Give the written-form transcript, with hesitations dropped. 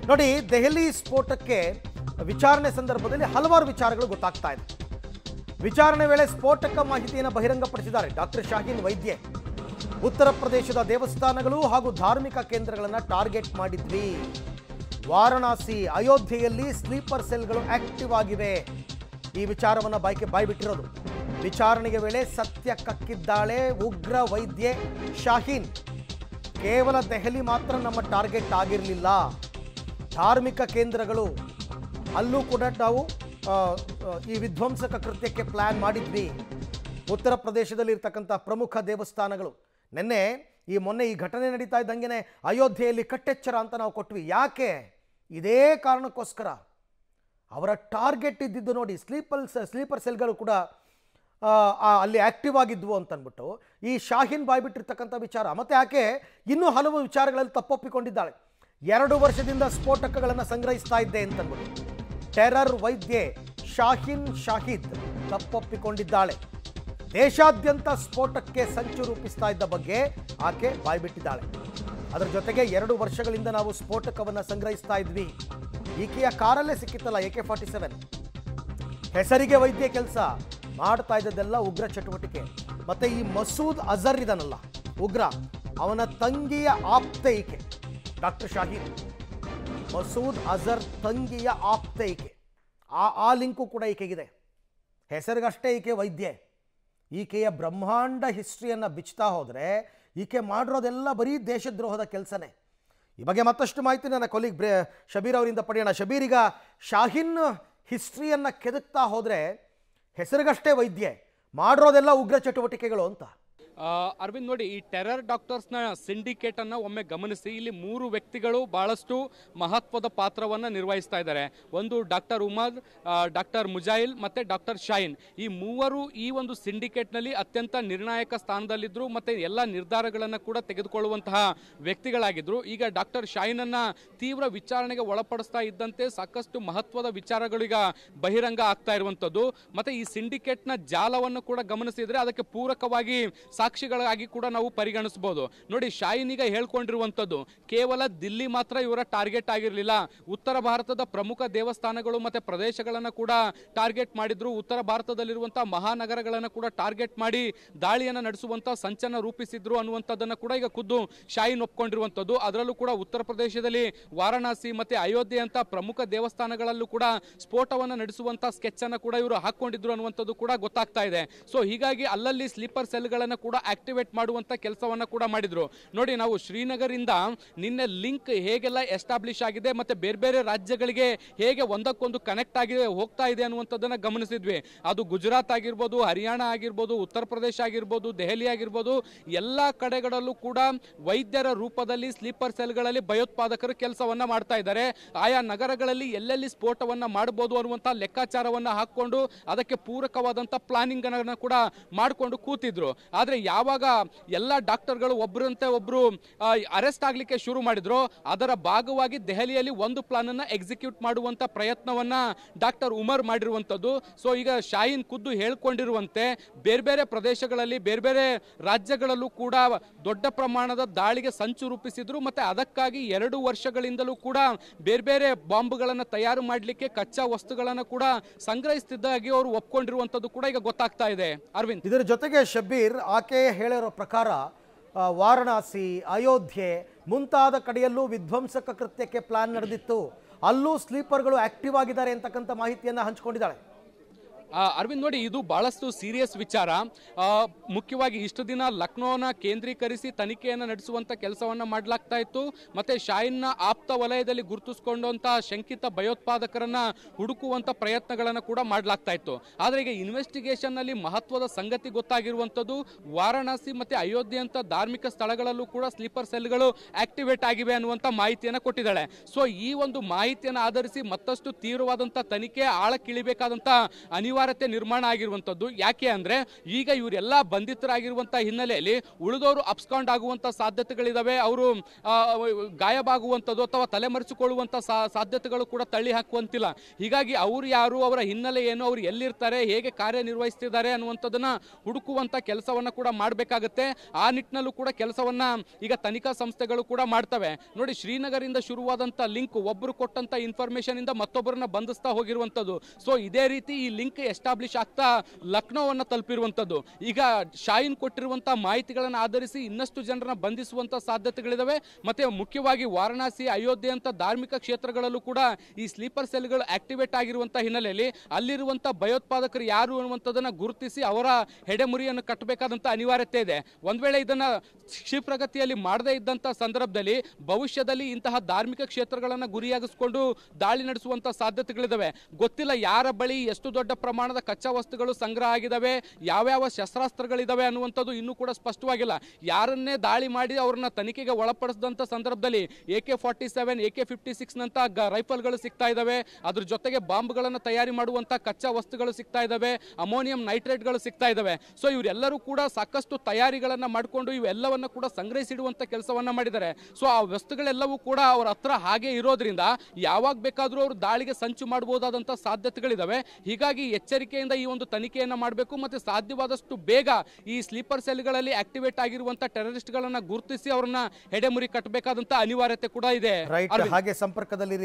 ನೋಡಿ, ದೆಹಲಿ ಸ್ಫೋಟಕ್ಕೆ ವಿಚಾರಣೆ ಸಂದರ್ಭದಲ್ಲಿ ಹಲವಾರು ವಿಚಾರಗಳು ಗೊತ್ತಾಗ್ತಾ ಇದೆ. ವಿಚಾರಣೆ ವೇಳೆ ಸ್ಫೋಟಕ ಮಾಹಿತಿಯನ್ನು ಬಹಿರಂಗಪಡಿಸಿದ್ದಾರೆ ಡಾಕ್ಟರ್ ಶಾಹೀನ್ ವೈದ್ಯೆ. ಉತ್ತರ ಪ್ರದೇಶದ ದೇವಸ್ಥಾನಗಳು ಹಾಗೂ ಧಾರ್ಮಿಕ ಕೇಂದ್ರಗಳನ್ನು ಟಾರ್ಗೆಟ್ ಮಾಡಿದ್ವಿ. ವಾರಣಾಸಿ, ಅಯೋಧ್ಯೆಯಲ್ಲಿ ಸ್ಲೀಪರ್ ಸೆಲ್ಗಳು ಆಕ್ಟಿವ್ ಆಗಿವೆ. ಈ ವಿಚಾರವನ್ನು ಬಾಯ್ಬಿಟ್ಟಿರೋದು. ವಿಚಾರಣೆಯ ವೇಳೆ ಸತ್ಯ ಕಕ್ಕಿದ್ದಾಳೆ ಉಗ್ರ ವೈದ್ಯೆ ಶಾಹೀನ್. ಕೇವಲ ದೆಹಲಿ ಮಾತ್ರ ನಮ್ಮ ಟಾರ್ಗೆಟ್ ಆಗಿರಲಿಲ್ಲ, ಧಾರ್ಮಿಕ ಕೇಂದ್ರಗಳು ಅಲ್ಲೂ ಕೂಡ ನಾವು ಈ ವಿಧ್ವಂಸಕ ಕೃತ್ಯಕ್ಕೆ ಪ್ಲಾನ್ ಮಾಡಿದ್ವಿ. ಉತ್ತರ ಪ್ರದೇಶದಲ್ಲಿ ಇರ್ತಕ್ಕಂಥ ಪ್ರಮುಖ ದೇವಸ್ಥಾನಗಳು ಮೊನ್ನೆ ಈ ಘಟನೆ ನಡೀತಾ ಇದ್ದಂಗೆ ಅಯೋಧ್ಯೆಯಲ್ಲಿ ಕಟ್ಟೆಚ್ಚರ ಅಂತ ನಾವು ಕೊಟ್ವಿ. ಯಾಕೆ? ಇದೇ ಕಾರಣಕ್ಕೋಸ್ಕರ. ಅವರ ಟಾರ್ಗೆಟ್ ಇದ್ದಿದ್ದು ನೋಡಿ, ಸ್ಲೀಪರ್ ಸೆಲ್ಗಳು ಕೂಡ ಅಲ್ಲಿ ಆಕ್ಟಿವ್ ಆಗಿದ್ವು ಅಂತಂದ್ಬಿಟ್ಟು ಈ ಶಾಹೀನ್ ಬಾಯ್ಬಿಟ್ಟಿರ್ತಕ್ಕಂಥ ವಿಚಾರ. ಮತ್ತು ಆಕೆ ಇನ್ನೂ ಹಲವು ವಿಚಾರಗಳಲ್ಲಿ ತಪ್ಪೊಪ್ಪಿಕೊಂಡಿದ್ದಾಳೆ. 2 ವರ್ಷದಿಂದ ಸ್ಫೋಟಕಗಳನ್ನು ಸಂಗ್ರಹಿಸ್ತಾ ಇದ್ದೆ ಅಂತಂದ್ಬಿಟ್ಟು ಟೆರರ್ ವೈದ್ಯೆ ಶಾಹೀನ್ ಶಾಹಿದ್ ತಪ್ಪೊಪ್ಪಿಕೊಂಡಿದ್ದಾಳೆ. ದೇಶಾದ್ಯಂತ ಸ್ಫೋಟಕ್ಕೆ ಸಂಚು ರೂಪಿಸ್ತಾ ಇದ್ದ ಬಗ್ಗೆ ಆಕೆ ಬಾಯ್ಬಿಟ್ಟಿದ್ದಾಳೆ. ಅದರ ಜೊತೆಗೆ 2 ವರ್ಷಗಳಿಂದ ನಾವು ಸ್ಫೋಟಕವನ್ನು ಸಂಗ್ರಹಿಸ್ತಾ ಇದ್ವಿ. ಈಕೆಯ ಕಾರಲ್ಲೇ ಸಿಕ್ಕಿತ್ತಲ್ಲ AK-47. ಹೆಸರಿಗೆ ವೈದ್ಯ ಕೆಲಸ ಮಾಡ್ತಾ ಇದ್ದದೆಲ್ಲ ಉಗ್ರ ಚಟುವಟಿಕೆ. ಮತ್ತು ಈ ಮಸೂದ್ ಅಜರ್ ಇದನ್ನಲ್ಲ ಉಗ್ರ, ಅವನ ತಂಗಿಯ ಆಪ್ತೆ ಈಕೆ ಡಾಕ್ಟರ್ ಶಾಹೀನ್. ಮಸೂದ್ ಅಜರ್ ತಂಗಿಯ ಆಪ್ತೆ ಈಕೆ. ಆ ಲಿಂಕು ಕೂಡ ಈಕೆಗಿದೆ. ಹೆಸರಿಗಷ್ಟೇ ಈಕೆ ವೈದ್ಯೆ. ಈಕೆಯ ಬ್ರಹ್ಮಾಂಡ ಹಿಸ್ಟ್ರಿಯನ್ನು ಬಿಚ್ತಾ ಹೋದರೆ ಈಕೆ ಮಾಡಿರೋದೆಲ್ಲ ಬರೀ ದೇಶದ್ರೋಹದ ಕೆಲಸನೇ. ಈ ಬಗ್ಗೆ ಮತ್ತಷ್ಟು ಮಾಹಿತಿ ನನ್ನ ಕೊಲೀಗ್ ಶಬೀರ್ ಅವರಿಂದ ಪಡೆಯೋಣ. ಶಬೀರ್, ಈಗ ಶಾಹೀನ್ ಹಿಸ್ಟ್ರಿಯನ್ನು ಕೆದಕ್ತಾ ಹೋದರೆ ಹೆಸರಿಗಷ್ಟೇ ವೈದ್ಯೆ, ಮಾಡಿರೋದೆಲ್ಲ ಉಗ್ರ ಚಟುವಟಿಕೆಗಳು ಅಂತ. ಅರವಿಂದ್, ನೋಡಿ, ಈ ಟೆರರ್ ಡಾಕ್ಟರ್ಸ್ನ ಸಿಂಡಿಕೇಟ್ ಅನ್ನು ಒಮ್ಮೆ ಗಮನಿಸಿ. ಇಲ್ಲಿ 3 ವ್ಯಕ್ತಿಗಳು ಬಹಳಷ್ಟು ಮಹತ್ವದ ಪಾತ್ರವನ್ನು ನಿರ್ವಹಿಸ್ತಾ ಇದ್ದಾರೆ. ಒಂದು ಡಾಕ್ಟರ್ ಉಮರ್, ಡಾಕ್ಟರ್ ಮುಜಾಯಿಲ್ ಮತ್ತು ಡಾಕ್ಟರ್ ಶಾಹೀನ್. ಈ ಮೂವರು ಈ ಒಂದು ಸಿಂಡಿಕೇಟ್ನಲ್ಲಿ ಅತ್ಯಂತ ನಿರ್ಣಾಯಕ ಸ್ಥಾನದಲ್ಲಿದ್ದರು ಮತ್ತು ಎಲ್ಲ ನಿರ್ಧಾರಗಳನ್ನು ಕೂಡ ತೆಗೆದುಕೊಳ್ಳುವಂತಹ ವ್ಯಕ್ತಿಗಳಾಗಿದ್ದರು. ಈಗ ಡಾಕ್ಟರ್ ಶಾಹೀನನ್ನು ತೀವ್ರ ವಿಚಾರಣೆಗೆ ಒಳಪಡಿಸ್ತಾ ಇದ್ದಂತೆ ಸಾಕಷ್ಟು ಮಹತ್ವದ ವಿಚಾರಗಳೀಗ ಬಹಿರಂಗ ಆಗ್ತಾ ಇರುವಂಥದ್ದು. ಮತ್ತು ಈ ಸಿಂಡಿಕೇಟ್ನ ಜಾಲವನ್ನು ಕೂಡ ಗಮನಿಸಿದರೆ ಅದಕ್ಕೆ ಪೂರಕವಾಗಿ ಸಾಕ್ಷಿಗಳಾಗಿ ಕೂಡ ನಾವು ಪರಿಗಣಿಸಬಹುದು. ನೋಡಿ, ಶಾಹೀನ್ ಈಗ ಹೇಳ್ಕೊಂಡಿರುವಂಥದ್ದು ಕೇವಲ ದಿಲ್ಲಿ ಮಾತ್ರ ಇವರ ಟಾರ್ಗೆಟ್ ಆಗಿರಲಿಲ್ಲ. ಉತ್ತರ ಭಾರತದ ಪ್ರಮುಖ ದೇವಸ್ಥಾನಗಳು ಮತ್ತು ಪ್ರದೇಶಗಳನ್ನು ಕೂಡ ಟಾರ್ಗೆಟ್ ಮಾಡಿದ್ರು. ಉತ್ತರ ಭಾರತದಲ್ಲಿರುವಂತಹ ಮಹಾನಗರಗಳನ್ನು ಕೂಡ ಟಾರ್ಗೆಟ್ ಮಾಡಿ ದಾಳಿಯನ್ನು ನಡೆಸುವಂಥ ಸಂಚನ್ನು ರೂಪಿಸಿದ್ರು ಅನ್ನುವಂಥದ್ದನ್ನು ಕೂಡ ಈಗ ಖುದ್ದು ಶಾಹೀನ್ ಒಪ್ಕೊಂಡಿರುವಂಥದ್ದು. ಅದರಲ್ಲೂ ಕೂಡ ಉತ್ತರ ಪ್ರದೇಶದಲ್ಲಿ ವಾರಣಾಸಿ ಮತ್ತು ಅಯೋಧ್ಯೆ ಅಂತ ಪ್ರಮುಖ ದೇವಸ್ಥಾನಗಳಲ್ಲೂ ಕೂಡ ಸ್ಫೋಟವನ್ನು ನಡೆಸುವಂಥ ಸ್ಕೆಚ್ ಅನ್ನು ಕೂಡ ಇವರು ಹಾಕೊಂಡಿದ್ರು ಅನ್ನುವಂಥದ್ದು ಕೂಡ ಗೊತ್ತಾಗ್ತಾ ಇದೆ. ಸೊ ಹೀಗಾಗಿ ಅಲ್ಲಲ್ಲಿ ಸ್ಲೀಪರ್ ಸೆಲ್ಗಳನ್ನು ಕೂಡ ಆಕ್ಟಿವೇಟ್ ಮಾಡುವಂತ ಕೆಲಸವನ್ನ ಕೂಡ ಮಾಡಿದ್ರು. ನೋಡಿ, ನಾವು ಶ್ರೀನಗರಿಂದ ನಿನ್ನೆ ಲಿಂಕ್ ಹೇಗೆಲ್ಲ ಎಸ್ಟಾಬ್ಲಿಷ್ ಆಗಿದೆ ಮತ್ತೆ ಬೇರೆ ಬೇರೆ ರಾಜ್ಯಗಳಿಗೆ ಹೇಗೆ ಒಂದಕ್ಕೊಂದು ಕನೆಕ್ಟ್ ಆಗಿ ಹೋಗ್ತಾ ಇದೆ ಅನ್ನುವಂಥದ್ದನ್ನ ಗಮನಿಸಿದ್ವಿ. ಅದು ಗುಜರಾತ್ ಆಗಿರ್ಬೋದು, ಹರಿಯಾಣ ಆಗಿರ್ಬೋದು, ಉತ್ತರ ಪ್ರದೇಶ ಆಗಿರ್ಬೋದು, ದೆಹಲಿ ಆಗಿರ್ಬೋದು, ಎಲ್ಲ ಕಡೆಗಳಲ್ಲೂ ಕೂಡ ವೈದ್ಯರ ರೂಪದಲ್ಲಿ ಸ್ಲೀಪರ್ ಸೆಲ್ಗಳಲ್ಲಿ ಭಯೋತ್ಪಾದಕರು ಕೆಲಸವನ್ನ ಮಾಡ್ತಾ ಇದ್ದಾರೆ. ಆಯಾ ನಗರಗಳಲ್ಲಿ ಎಲ್ಲೆಲ್ಲಿ ಸ್ಫೋಟವನ್ನ ಮಾಡಬಹುದು ಅನ್ನುವಂಥ ಲೆಕ್ಕಾಚಾರವನ್ನ ಹಾಕೊಂಡು ಅದಕ್ಕೆ ಪೂರಕವಾದಂಥ ಪ್ಲಾನಿಂಗ್ ಅನ್ನು ಕೂಡ ಮಾಡಿಕೊಂಡು ಕೂತಿದ್ರು. ಆದರೆ ಯಾವಾಗ ಎಲ್ಲ ಡಾಕ್ಟರ್ಗಳು ಒಬ್ಬರಂತೆ ಒಬ್ಬರು ಅರೆಸ್ಟ್ ಆಗಲಿಕ್ಕೆ ಶುರು ಮಾಡಿದ್ರು, ಅದರ ಭಾಗವಾಗಿ ದೆಹಲಿಯಲ್ಲಿ ಒಂದು ಪ್ಲಾನ್ ಅನ್ನು ಎಕ್ಸಿಕ್ಯೂಟ್ ಮಾಡುವಂತ ಪ್ರಯತ್ನವನ್ನ ಡಾಕ್ಟರ್ ಉಮರ್ ಮಾಡಿರುವಂಥದ್ದು. ಸೊ ಈಗ ಶಾಹೀನ್ ಖುದ್ದು ಹೇಳ್ಕೊಂಡಿರುವಂತೆ ಬೇರೆ ಬೇರೆ ಪ್ರದೇಶಗಳಲ್ಲಿ ಬೇರೆ ಬೇರೆ ರಾಜ್ಯಗಳಲ್ಲೂ ಕೂಡ ದೊಡ್ಡ ಪ್ರಮಾಣದ ದಾಳಿಗೆ ಸಂಚು ರೂಪಿಸಿದ್ರು. ಮತ್ತೆ ಅದಕ್ಕಾಗಿ 2 ವರ್ಷಗಳಿಂದಲೂ ಕೂಡ ಬೇರೆ ಬೇರೆ ಬಾಂಬ್ಗಳನ್ನು ತಯಾರು ಮಾಡಲಿಕ್ಕೆ ಕಚ್ಚಾ ವಸ್ತುಗಳನ್ನು ಕೂಡ ಸಂಗ್ರಹಿಸುತ್ತಿದ್ದಾಗಿ ಅವರು ಒಪ್ಕೊಂಡಿರುವಂಥದ್ದು ಕೂಡ ಈಗ ಗೊತ್ತಾಗ್ತಾ ಇದೆ. ಅರವಿಂದ್, ಇದರ ಜೊತೆಗೆ ಶಬೀರ್, ಆಕೆ ಹೇಳಿರೋ ಪ್ರಕಾರ ವಾರಣಾಸಿ, ಅಯೋಧ್ಯೆ ಮುಂತಾದ ಕಡೆಯಲ್ಲೂ ವಿಧ್ವಂಸಕ ಕೃತ್ಯಕ್ಕೆ ಪ್ಲಾನ್ ನಡೆದಿತ್ತು. ಅಲ್ಲೂ ಸ್ಲೀಪರ್ಗಳು ಆಕ್ಟಿವ್ ಆಗಿದ್ದಾರೆ ಅಂತಕ್ಕಂಥ ಮಾಹಿತಿಯನ್ನು ಹಂಚಿಕೊಂಡಿದ್ದಾಳೆ. ಅರವಿಂದ್, ನೋಡಿ, ಇದು ಬಹಳಷ್ಟು ಸೀರಿಯಸ್ ವಿಚಾರ. ಮುಖ್ಯವಾಗಿ ಇಷ್ಟು ದಿನ ಲಕ್ನೋನ ಕೇಂದ್ರೀಕರಿಸಿ ತನಿಖೆಯನ್ನು ನಡೆಸುವಂತ ಕೆಲಸವನ್ನ ಮಾಡಲಾಗ್ತಾ ಇತ್ತು. ಮತ್ತೆ ಶಾಹೀನ್ನ ಆಪ್ತ ವಲಯದಲ್ಲಿ ಗುರುತಿಸಿಕೊಂಡಂತಹ ಶಂಕಿತ ಭಯೋತ್ಪಾದಕರನ್ನ ಹುಡುಕುವಂತ ಪ್ರಯತ್ನಗಳನ್ನು ಕೂಡ ಮಾಡಲಾಗ್ತಾ ಇತ್ತು. ಆದ್ರೆ ಈಗ ಇನ್ವೆಸ್ಟಿಗೇಷನ್ ನಲ್ಲಿ ಮಹತ್ವದ ಸಂಗತಿ ಗೊತ್ತಾಗಿರುವಂತದ್ದು ವಾರಣಾಸಿ ಮತ್ತೆ ಅಯೋಧ್ಯೆ ಅಂತ ಧಾರ್ಮಿಕ ಸ್ಥಳಗಳಲ್ಲೂ ಕೂಡ ಸ್ಲೀಪರ್ ಸೆಲ್ಗಳು ಆಕ್ಟಿವೇಟ್ ಆಗಿವೆ ಅನ್ನುವಂತ ಮಾಹಿತಿಯನ್ನು ಕೊಟ್ಟಿದ್ದಾಳೆ. ಸೊ ಈ ಒಂದು ಮಾಹಿತಿಯನ್ನು ಆಧರಿಸಿ ಮತ್ತಷ್ಟು ತೀವ್ರವಾದಂತಹ ತನಿಖೆ ಆಳಕ್ಕಿಳಿಬೇಕಾದಂತ ಅನಿವಾರ್ಯ ಅನಿವಾರ್ಯತೆ ನಿರ್ಮಾಣ ಆಗಿರುವಂತದ್ದು. ಯಾಕೆ ಅಂದ್ರೆ ಈಗ ಇವರೆಲ್ಲ ಬಂಧಿತರಾಗಿರುವಂತಹ ಹಿನ್ನೆಲೆಯಲ್ಲಿ ಉಳಿದವರು ಅಬ್ಸ್ಕಾಂಡ್ ಆಗುವಂತ ಸಾಧ್ಯತೆಗಳಿದಾವೆ. ಅವರು ಗಾಯಬಾಗುವಂಥದ್ದು ಅಥವಾ ತಲೆಮರೆಸಿಕೊಳ್ಳುವಂತ ಸಾಧ್ಯತೆಗಳು ಕೂಡ ತಳ್ಳಿ ಹಾಕುವಂತಿಲ್ಲ. ಹೀಗಾಗಿ ಅವರು ಯಾರು, ಅವರ ಹಿನ್ನೆಲೆ ಏನು, ಅವರು ಎಲ್ಲಿರ್ತಾರೆ, ಹೇಗೆ ಕಾರ್ಯನಿರ್ವಹಿಸ್ತಿದ್ದಾರೆ ಅನ್ನುವಂಥದ್ದನ್ನ ಹುಡುಕುವಂತ ಕೆಲಸವನ್ನ ಕೂಡ ಮಾಡಬೇಕಾಗುತ್ತೆ. ಆ ನಿಟ್ಟಿನಲ್ಲೂ ಕೂಡ ಕೆಲಸವನ್ನ ಈಗ ತನಿಖಾ ಸಂಸ್ಥೆಗಳು ಕೂಡ ಮಾಡ್ತವೆ. ನೋಡಿ, ಶ್ರೀನಗರಿಂದ ಶುರುವಾದಂತ ಲಿಂಕ್ ಒಬ್ಬರು ಕೊಟ್ಟಂತ ಇನ್ಫಾರ್ಮೇಶನ್ ಇಂದ ಮತ್ತೊಬ್ಬರನ್ನ ಬಂಧಿಸ್ತಾ ಹೋಗಿರುವಂತದ್ದು. ಸೊ ಇದೇ ರೀತಿ ಈ ಲಿಂಕ್ ಎಸ್ಟಾಬ್ಲಿಷ್ ಆಗ್ತಾ ಲಕ್ನೋವನ್ನ ತಲುಪಿರುವಂತದ್ದು. ಈಗ ಶಾಹೀನ್ ಕೊಟ್ಟಿರುವಂತಹ ಮಾಹಿತಿಗಳನ್ನು ಆಧರಿಸಿ ಇನ್ನಷ್ಟು ಜನರನ್ನ ಬಂಧಿಸುವಂತ ಸಾಧ್ಯತೆಗಳಿದಾವೆ. ಮತ್ತೆ ಮುಖ್ಯವಾಗಿ ವಾರಣಾಸಿ, ಅಯೋಧ್ಯೆ ಅಂತ ಧಾರ್ಮಿಕ ಕ್ಷೇತ್ರಗಳಲ್ಲೂ ಕೂಡ ಈ ಸ್ಲೀಪರ್ ಸೆಲ್ಗಳು ಆಕ್ಟಿವೇಟ್ ಆಗಿರುವಂತಹ ಹಿನ್ನೆಲೆಯಲ್ಲಿ ಅಲ್ಲಿರುವಂತಹ ಭಯೋತ್ಪಾದಕರು ಯಾರು ಅನ್ನುವಂಥದ್ದನ್ನ ಗುರುತಿಸಿ ಅವರ ಹೆಡೆಮುರಿಯನ್ನು ಕಟ್ಟಬೇಕಾದಂತ ಅನಿವಾರ್ಯತೆ ಇದೆ. ಒಂದ್ ವೇಳೆ ಇದನ್ನ ಕ್ಷಿಪ್ರಗತಿಯಲ್ಲಿ ಮಾಡದೇ ಇದ್ದಂತ ಸಂದರ್ಭದಲ್ಲಿ ಭವಿಷ್ಯದಲ್ಲಿ ಇಂತಹ ಧಾರ್ಮಿಕ ಕ್ಷೇತ್ರಗಳನ್ನ ಗುರಿಯಾಗಿಸಿಕೊಂಡು ದಾಳಿ ನಡೆಸುವಂತ ಸಾಧ್ಯತೆಗಳಿದಾವೆ. ಗೊತ್ತಿಲ್ಲ ಯಾರ ಬಳಿ ಎಷ್ಟು ದೊಡ್ಡ ಪ್ರಮಾಣದ ಕಚ್ಚಾ ವಸ್ತುಗಳು ಸಂಗ್ರಹ ಆಗಿದಾವೆ, ಯಾವ್ಯಾವ ಶಸ್ತ್ರಾಸ್ತ್ರಗಳಿದಾವೆ ಅನ್ನುವಂಥದ್ದು ಇನ್ನೂ ಕೂಡ ಸ್ಪಷ್ಟವಾಗಿಲ್ಲ. ಯಾರನ್ನೇ ದಾಳಿ ಮಾಡಿ ಅವ್ರನ್ನ ತನಿಖೆಗೆ ಒಳಪಡಿಸಿದಂತ ಸಂದರ್ಭದಲ್ಲಿ AK-47, AK-56 ನಂತ ರೈಫಲ್ಗಳು ಸಿಗ್ತಾ ಇದಾವೆ. ಅದ್ರ ಜೊತೆಗೆ ಬಾಂಬ್ಗಳನ್ನು ತಯಾರಿ ಮಾಡುವಂತ ಕಚ್ಚಾ ವಸ್ತುಗಳು ಸಿಗ್ತಾ ಇದಾವೆ, ಅಮೋನಿಯಂ ನೈಟ್ರೇಟ್ಗಳು ಸಿಗ್ತಾ ಇದಾವೆ. ಸೊ ಇವರೆಲ್ಲರೂ ಕೂಡ ಸಾಕಷ್ಟು ತಯಾರಿಗಳನ್ನ ಮಾಡಿಕೊಂಡು ಇವೆಲ್ಲವನ್ನ ಕೂಡ ಸಂಗ್ರಹಿಸಿಡುವಂತ ಕೆಲಸವನ್ನ ಮಾಡಿದ್ದಾರೆ. ಸೊ ಆ ವಸ್ತುಗಳೆಲ್ಲವೂ ಕೂಡ ಅವ್ರ ಹತ್ರ ಹಾಗೆ ಇರೋದ್ರಿಂದ ಯಾವಾಗ ಬೇಕಾದ್ರೂ ಅವರು ದಾಳಿಗೆ ಸಂಚು ಮಾಡಬಹುದಾದಂತ ಸಾಧ್ಯತೆಗಳಿದಾವೆ. ಹೀಗಾಗಿ ಎಚ್ಚರಿಕೆಯಿಂದ ಈ ಒಂದು ತನಿಖೆಯನ್ನ ಮಾಡಬೇಕು. ಮತ್ತೆ ಸಾಧ್ಯವಾದಷ್ಟು ಬೇಗ ಈ ಸ್ಲೀಪರ್ ಸೆಲ್ಗಳಲ್ಲಿ ಆಕ್ಟಿವೇಟ್ ಆಗಿರುವಂತ ಟೆರರಿಸ್ಟ್ ಗಳನ್ನ ಗುರುತಿಸಿ ಅವರನ್ನ ಹೆಡೆಮುರಿ ಕಟ್ಟಬೇಕಾದಂತ ಅನಿವಾರ್ಯತೆ ಕೂಡ ಇದೆ. ಹಾಗೆ ಸಂಪರ್ಕದಲ್ಲಿ